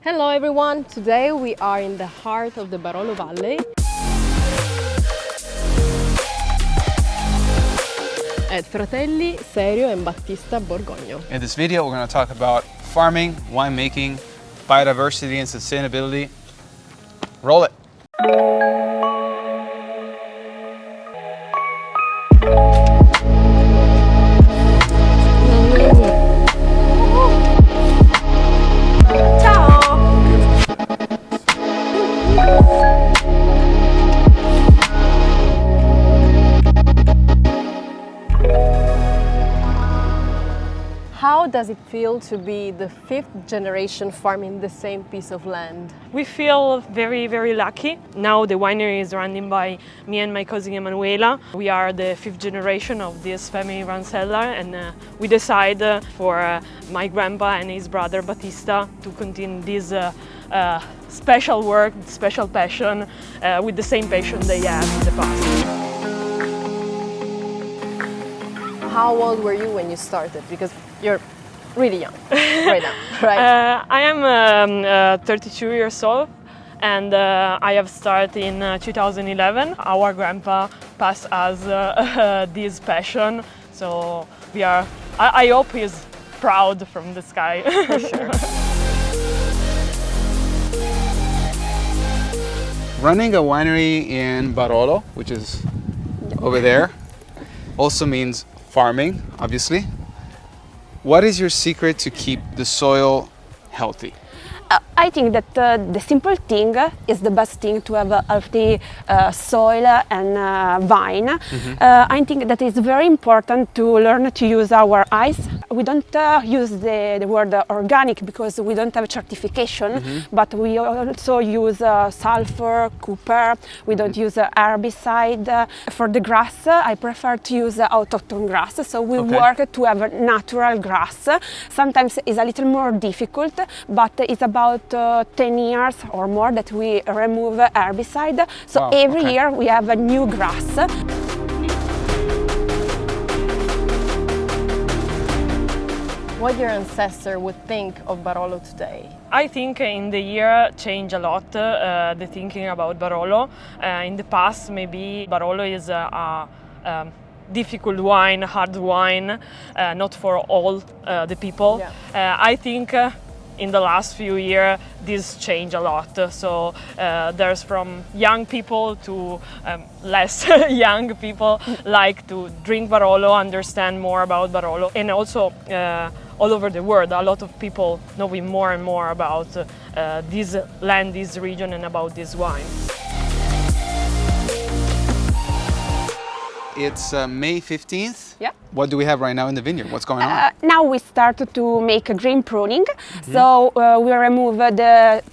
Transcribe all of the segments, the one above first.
Hello everyone, today we are in the heart of the Barolo Valley at Fratelli Serio and Battista Borgogno. In this video we're going to talk about farming, winemaking, biodiversity and sustainability. Roll it! How does it feel to be the fifth generation farming the same piece of land? We feel very, very lucky. Now the winery is run by me and my cousin Emanuela. We are the fifth generation of this family-run cellar, and we decided for my grandpa and his brother Battista to continue this special work, special passion, with the same passion they had in the past. How old were you when you started? Because you're really young right now, right? I am 32 years old, and I have started in 2011. Our grandpa passed us this passion, so we are. I hope he's proud from the sky. For sure. Running a winery in Barolo, which is over there, also means farming, obviously. What is your secret to keep the soil healthy? I think that the simple thing is the best thing to have a healthy soil and vine. Mm-hmm. I think that it's very important to learn to use our eyes. We don't use the word organic because we don't have certification, Mm-hmm. but we also use sulfur, copper. We don't use herbicide. For the grass, I prefer to use autochthon grass, so we work to have natural grass. Sometimes it's a little more difficult, but it's about 10 years or more that we remove herbicide. So every year we have a new grass. What your ancestor would think of Barolo today? I think in the year changed a lot the thinking about Barolo. In the past, maybe Barolo is a difficult wine, hard wine, not for all the people. Yeah. I think in the last few years this changed a lot. So there's from young people to less young people like to drink Barolo, understand more about Barolo, and also all over the world, a lot of people knowing more and more about this land, this region, and about this wine. It's May 15th. Yeah. What do we have right now in the vineyard? What's going on? Now we start to make a green pruning. So we remove the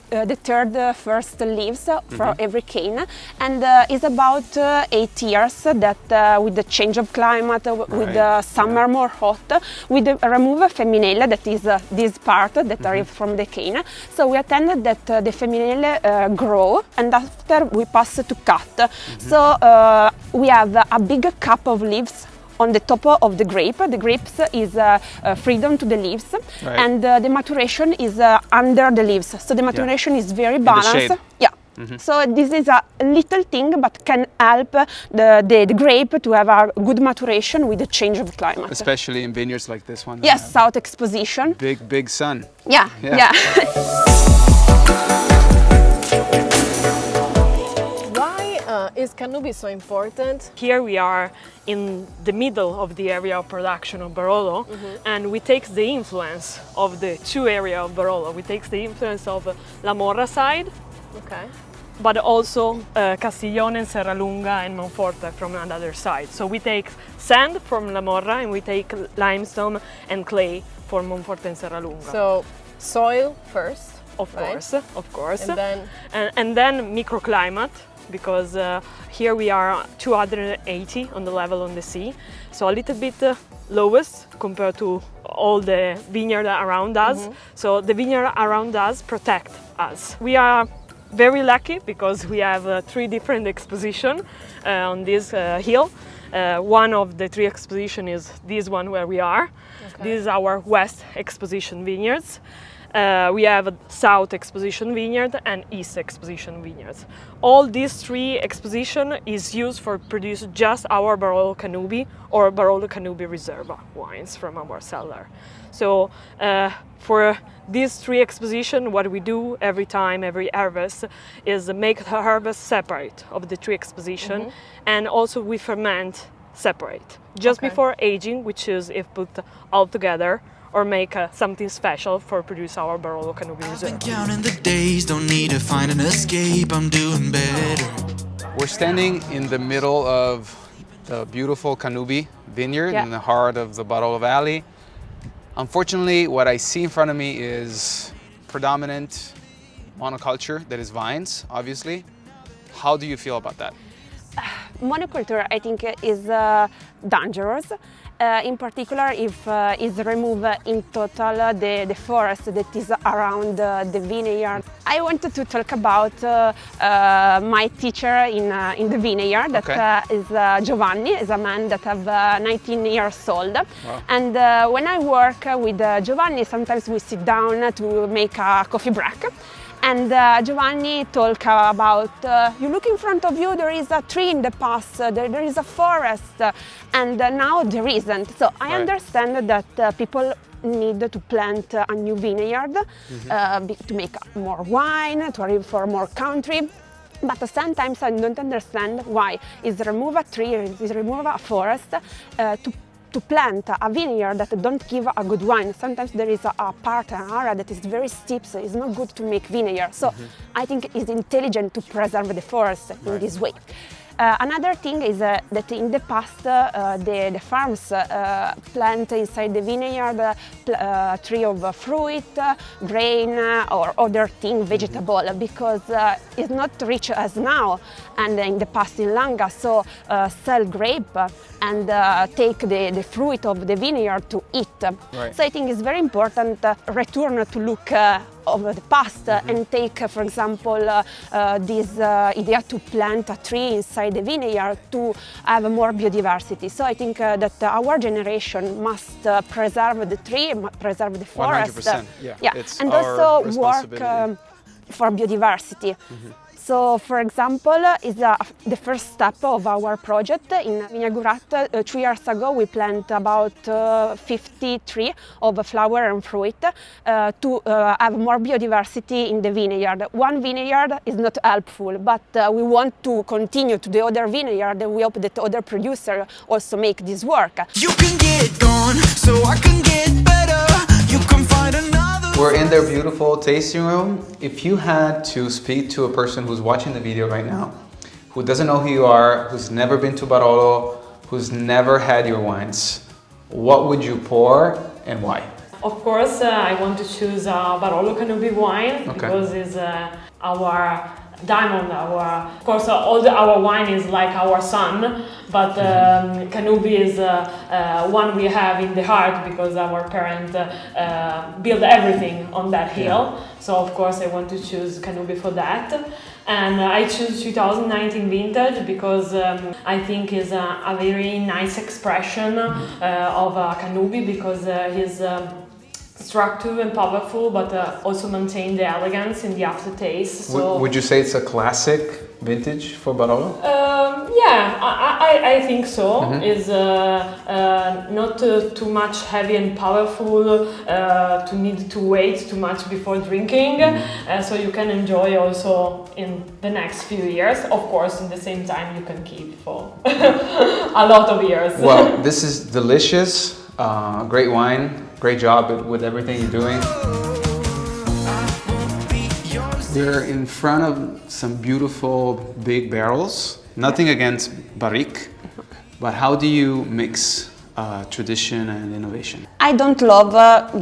first leaves from every cane, and it's about 8 years that with the change of climate, with the summer more hot, we remove feminella, that is this part that arrives from the cane. So we attend that the feminella grow, and after we pass to cut. So we have a big cup of leaves on the top of the grape. The grapes is freedom to the leaves, and the maturation is under the leaves. So the maturation is very balanced. Yeah. So this is a little thing, but can help the grape to have a good maturation with the change of climate. Especially in vineyards like this one. Yes, South Exposition. Big sun. Yeah. Why is Cannubi so important? Here we are in the middle of the area of production of Barolo, and we take the influence of the two areas of Barolo. We take the influence of La Morra side, but also Castiglione and Serralunga and Monforte from another side. So we take sand from La Morra and we take limestone and clay for Monforte and Serralunga. So soil first, of course, and then microclimate, because here we are 280 on the level on the sea, so a little bit lowest compared to all the vineyard around us. So the vineyard around us protect us. We are very lucky because we have 3 different expositions on this hill. One of the 3 expositions is this one where we are. This is our West Exposition Vineyards. we have South Exposition Vineyard and East Exposition Vineyards. All these three exposition is used for produce just our Barolo Canubi or Barolo Canubi Reserva wines from our cellar. So for these three exposition, what we do every time, every harvest, is make the harvest separate of the three exposition, and also we ferment separate just before aging, which is if put all together or make something special for produce our Barolo Canubi Reserva. I've been counting the days, don't need to find an escape, I'm doing better. We're standing in the middle of the beautiful Canubi vineyard in the heart of the Barolo Valley. Unfortunately, what I see in front of me is predominant monoculture, that is vines, obviously. How do you feel about that? Monoculture, I think, is dangerous. In particular, if is remove in total the forest that is around the vineyard. I wanted to talk about my teacher in the vineyard, that is Giovanni, is a man that have 19 years old. Wow. And when I work with Giovanni, sometimes we sit down to make a coffee break. And Giovanni talk about, you look in front of you, there is a tree in the past, there is a forest, and now there isn't. So I understand that people need to plant a new vineyard to make more wine, to arrive for more country. But sometimes I don't understand why is remove a tree, is remove a forest to plant a vineyard that don't give a good wine. Sometimes there is a part, an area that is very steep, so it's not good to make vineyard. So I think it's intelligent to preserve the forest in this way. Another thing is that in the past the farms plant inside the vineyard tree of fruit, grain or other thing, vegetable, because it's not rich as now and in the past in Langhe, so sell grape and take the fruit of the vineyard to eat. So I think it's very important return to look of the past and take, for example, this idea to plant a tree inside the vineyard to have more biodiversity. So I think that our generation must preserve the tree, preserve the forest. 100%, yeah. It's and our also work for biodiversity. So, for example, is the first step of our project. In Vineyards 3 years ago, we planted about 50 trees of flower and fruit to have more biodiversity in the vineyard. One vineyard is not helpful, but we want to continue to the other vineyard, and we hope that other producers also make this work. You can get gone, so I can get better. You can find another. We're in their beautiful tasting room. If you had to speak to a person who's watching the video right now, who doesn't know who you are, who's never been to Barolo, who's never had your wines, what would you pour and why? Of course, I want to choose a Barolo Canubi wine because it's our diamond. Of course, our wine is like our son, but Canubi is one we have in the heart because our parents built everything on that hill. So of course, I want to choose Canubi for that. And I choose 2019 vintage because I think is a very nice expression of Canubi because he's structured and powerful, but also maintain the elegance in the aftertaste. So would you say it's a classic vintage for Barolo? Yeah, I think so. It's not too much heavy and powerful to need to wait too much before drinking, so you can enjoy also in the next few years. Of course, in the same time you can keep for a lot of years. Well, this is delicious, great wine. Great job with everything you're doing. We're in front of some beautiful big barrels. Nothing against barrique, but how do you mix tradition and innovation? I don't love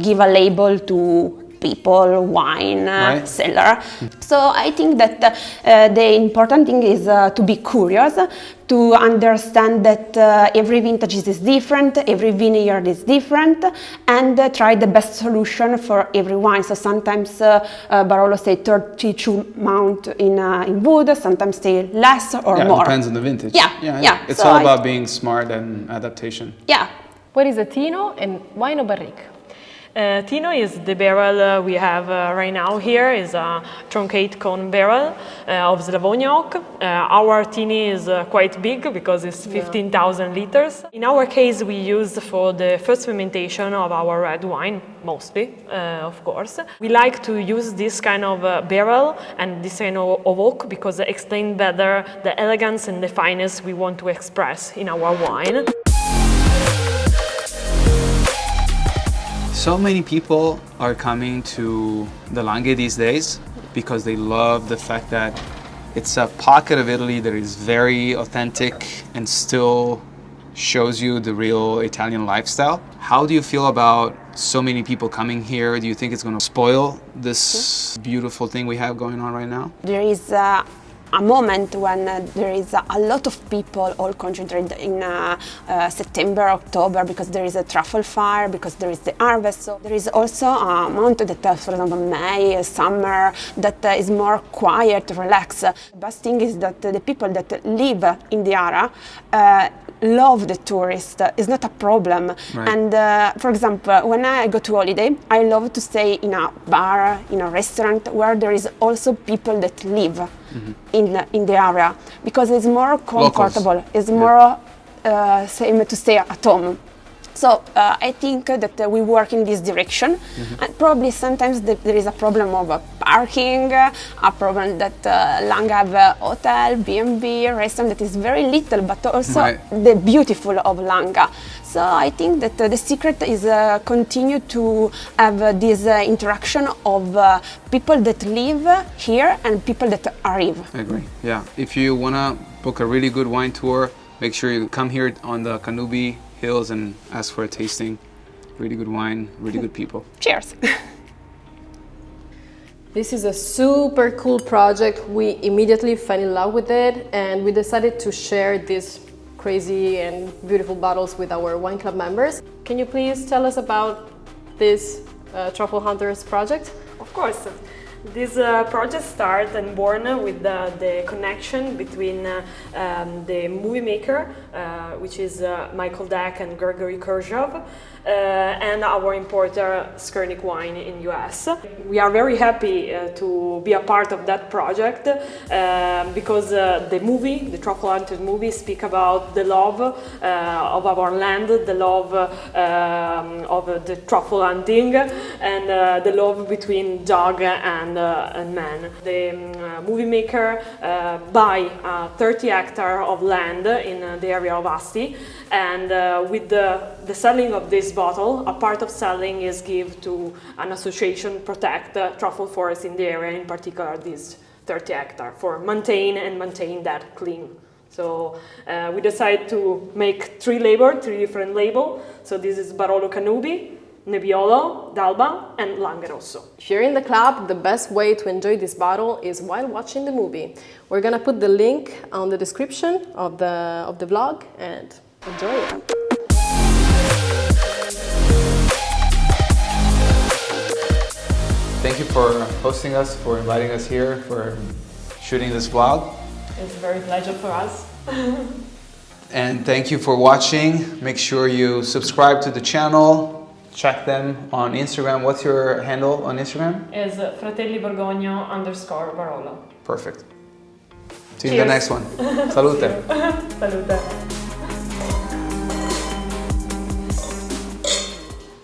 give a label to people, wine, seller. So I think that the important thing is to be curious, to understand that every vintage is different, every vineyard is different, and try the best solution for every wine. So sometimes Barolo say 32 mount in wood, sometimes say less or more. It depends on the vintage. Yeah. It's all about being smart and adaptation. Yeah. What is a Tino and wine or barrique? Tino is the barrel we have right now here, is a truncate cone barrel of Slavonian oak. Our Tini is quite big because it's 15,000 liters. In our case, we use for the first fermentation of our red wine, mostly, of course. We like to use this kind of barrel and this kind of oak because it explains better the elegance and the fineness we want to express in our wine. So many people are coming to the Langhe these days because they love the fact that it's a pocket of Italy that is very authentic and still shows you the real Italian lifestyle. How do you feel about so many people coming here? Do you think it's going to spoil this beautiful thing we have going on right now? There is a moment when there is a lot of people all concentrated in September, October, because there is a truffle fire, because there is the harvest. So there is also a month that, for example, May, summer, that is more quiet, relaxed. The best thing is that the people that live in the area love the tourist. It's not a problem. Right. And for example, when I go to holiday, I love to stay in a bar, in a restaurant where there is also people that live in the area, because it's more comfortable. Locals. It's more same to stay at home. So I think that we work in this direction, and probably sometimes there is a problem of parking, a problem that Langhe have a hotel, B&B, restaurant that is very little, but also the beautiful of Langhe. So I think that the secret is continue to have this interaction of people that live here and people that arrive. I agree. Yeah. If you want to book a really good wine tour, make sure you come here on the Canubi Hills and ask for a tasting. Really good wine, really good people. Cheers! This is a super cool project. We immediately fell in love with it, and we decided to share these crazy and beautiful bottles with our wine club members. Can you please tell us about this Truffle Hunters project? Of course. This project started and born with the connection between the movie maker, which is Michael Deck and Gregory Kurshov, and our importer Skurnik Wine in US. We are very happy to be a part of that project because the movie, the Truffle Hunters movie, speak about the love of our land, the love of the truffle hunting, and the love between dog and man. The movie maker buy 30 hectares of land in the area of Asti, and with the selling of this bottle, a part of selling is given to an association protect truffle forests in the area, in particular these 30 hectares, for maintain that clean. So we decided to make three different labels. So this is Barolo Canubi, Nebbiolo, D'Alba, and Langhe Rosso. If you're in the club, the best way to enjoy this bottle is while watching the movie. We're gonna put the link on the description of the vlog, and enjoy it. Thank you for hosting us, for inviting us here, for shooting this vlog. It's a very pleasure for us. And thank you for watching. Make sure you subscribe to the channel. Check them on Instagram. What's your handle on Instagram? Is Fratelli Borgogno _Barolo. Perfect. See you in the next one. Salute. Salute.